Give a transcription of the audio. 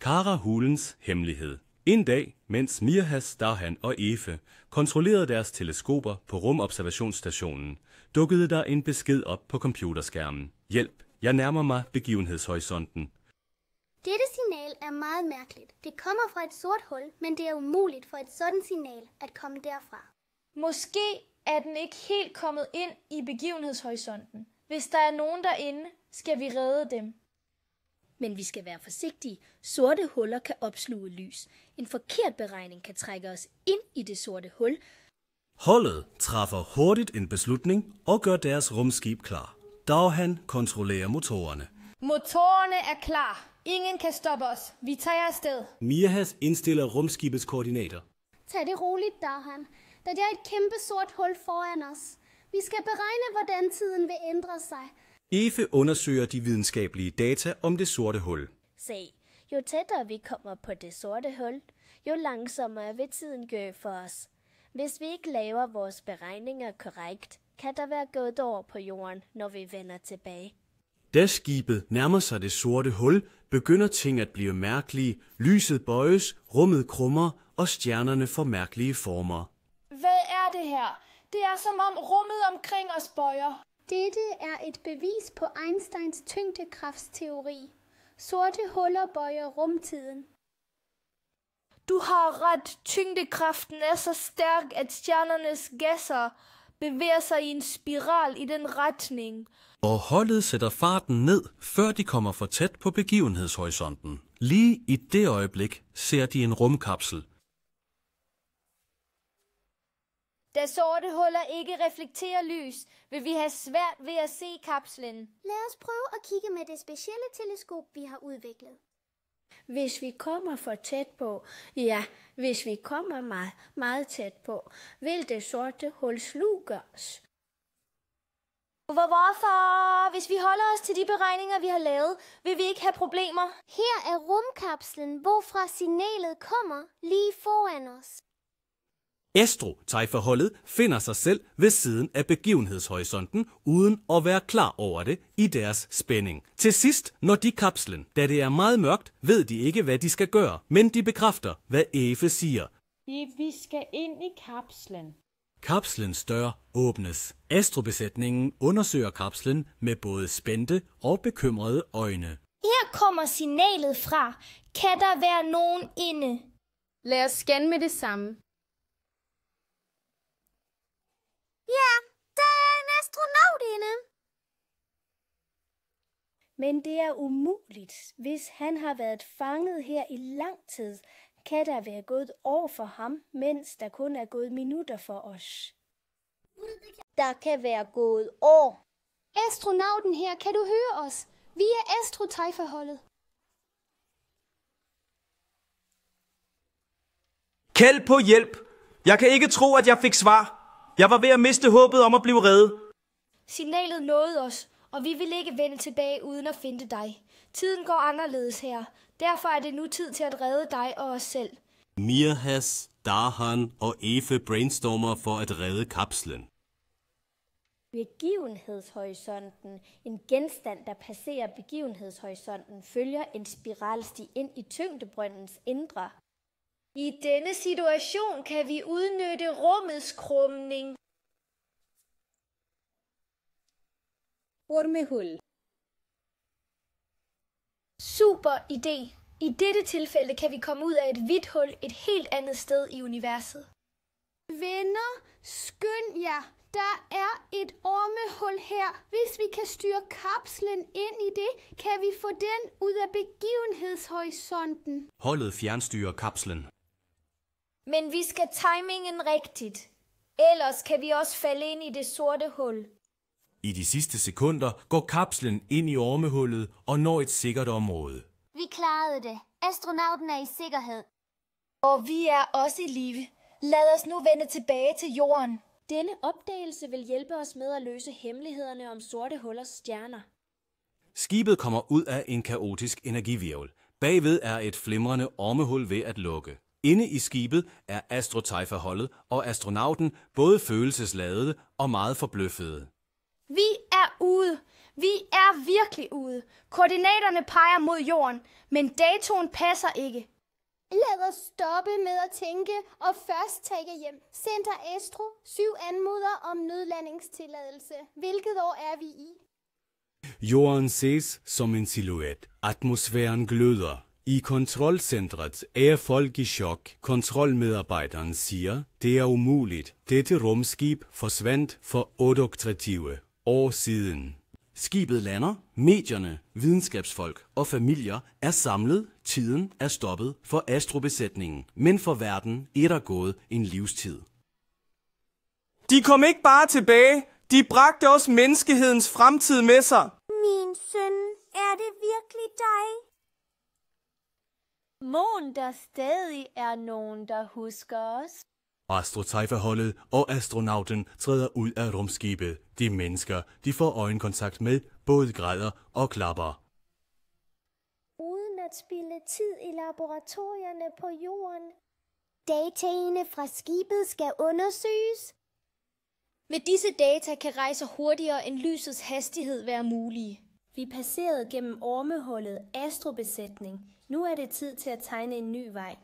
Karahulens hemmelighed. En dag, mens Mirhas, Dahan og Efe kontrollerede deres teleskoper på rumobservationsstationen, dukkede der en besked op på computerskærmen. Hjælp, jeg nærmer mig begivenhedshorisonten. Dette signal er meget mærkeligt. Det kommer fra et sort hul, men det er umuligt for et sådan signal at komme derfra. Måske er den ikke helt kommet ind i begivenhedshorisonten. Hvis der er nogen derinde, skal vi redde dem. Men vi skal være forsigtige. Sorte huller kan opsluge lys. En forkert beregning kan trække os ind i det sorte hul. Holdet træffer hurtigt en beslutning og gør deres rumskib klar. Dahan kontrollerer motorerne. Motorerne er klar. Ingen kan stoppe os. Vi tager afsted. Mirhas indstiller rumskibets koordinater. Tag det roligt, Dahan. Der er et kæmpe sort hul foran os. Vi skal beregne, hvordan tiden vil ændre sig. Efe undersøger de videnskabelige data om det sorte hul. Se, jo tættere vi kommer på det sorte hul, jo langsommere vil tiden gå for os. Hvis vi ikke laver vores beregninger korrekt, kan der være gået over på jorden, når vi vender tilbage. Da skibet nærmer sig det sorte hul, begynder ting at blive mærkelige. Lyset bøjes, rummet krummer, og stjernerne får mærkelige former. Hvad er det her? Det er som om rummet omkring os bøjer. Dette er et bevis på Einsteins tyngdekraftsteori. Sorte huller bøjer rumtiden. Du har ret. Tyngdekraften er så stærk, at stjernernes gasser bevæger sig i en spiral i den retning. Og holdet sætter farten ned, før de kommer for tæt på begivenhedshorisonten. Lige i det øjeblik ser de en rumkapsel. Da sorte huller ikke reflekterer lys, vil vi have svært ved at se kapslen. Lad os prøve at kigge med det specielle teleskop, vi har udviklet. Hvis vi kommer for tæt på, hvis vi kommer meget, meget tæt på, vil det sorte hul sluge os. Hvorfor? Hvis vi holder os til de beregninger, vi har lavet, vil vi ikke have problemer. Her er rumkapslen, hvorfra signalet kommer, lige foran os. Astro-Taifa-holdet finder sig selv ved siden af begivenhedshorisonten, uden at være klar over det i deres spænding. Til sidst når de kapslen. Da det er meget mørkt, ved de ikke, hvad de skal gøre, men de bekræfter, hvad Efe siger. Vi skal ind i kapslen. Kapslens dør åbnes. Astrobesætningen undersøger kapslen med både spændte og bekymrede øjne. Her kommer signalet fra. Kan der være nogen inde? Lad os scanne med det samme. Ja, der er en astronaut inde. Men det er umuligt. Hvis han har været fanget her i lang tid, kan der være gået år for ham, mens der kun er gået minutter for os. Der kan være gået år. Astronauten her, kan du høre os? Vi er Astro-Taifa-holdet. Kald på hjælp! Jeg kan ikke tro, at jeg fik svar. Jeg var ved at miste håbet om at blive reddet. Signalet nåede os, og vi vil ikke vende tilbage uden at finde dig. Tiden går anderledes her. Derfor er det nu tid til at redde dig og os selv. Mirhas, Dahan og Efe brainstormer for at redde kapslen. Begivenhedshorisonten. En genstand, der passerer begivenhedshorisonten, følger en spiralsti ind i tyngdebrøndens indre. I denne situation kan vi udnytte rummets krumning. Ormehul. Super idé. I dette tilfælde kan vi komme ud af et hvidt hul et helt andet sted i universet. Venner, skynd jer. Der er et ormehul her. Hvis vi kan styre kapslen ind i det, kan vi få den ud af begivenhedshorisonten. Holdet fjernstyrer kapslen. Men vi skal timingen rigtigt. Ellers kan vi også falde ind i det sorte hul. I de sidste sekunder går kapslen ind i ormehullet og når et sikkert område. Vi klarede det. Astronauten er i sikkerhed. Og vi er også i live. Lad os nu vende tilbage til jorden. Denne opdagelse vil hjælpe os med at løse hemmelighederne om sorte hullers stjerner. Skibet kommer ud af en kaotisk energihvirvel. Bagved er et flimrende ormehul ved at lukke. Inde i skibet er Astro-Taifa-holdet og astronauten både følelsesladede og meget forbløffede. Vi er ude. Vi er virkelig ude. Koordinaterne peger mod jorden, men datoen passer ikke. Lad os stoppe med at tænke og først tage hjem. Center Astro 7 anmoder om nødlandingstilladelse. Hvilket år er vi i? Jorden ses som en silhuet. Atmosfæren gløder. I kontrolcentret er folk i chok. Kontrolmedarbejderen siger, det er umuligt. Dette rumskib forsvandt for 38 år siden. Skibet lander, medierne, videnskabsfolk og familier er samlet, tiden er stoppet for astrobesætningen, men for verden er der gået en livstid. De kom ikke bare tilbage, de bragte også menneskehedens fremtid med sig. Min søn, er det virkelig dig? Mon der stadig er nogen, der husker os. Astrotejferholdet og astronauten træder ud af rumskibet. De mennesker, de får øjenkontakt med, både græder og klapper. Uden at spilde tid i laboratorierne på jorden. Dataene fra skibet skal undersøges. Med disse data kan rejser hurtigere end lysets hastighed være mulige. Vi passerede gennem ormehullet astrobesætning. Nu er det tid til at tegne en ny vej.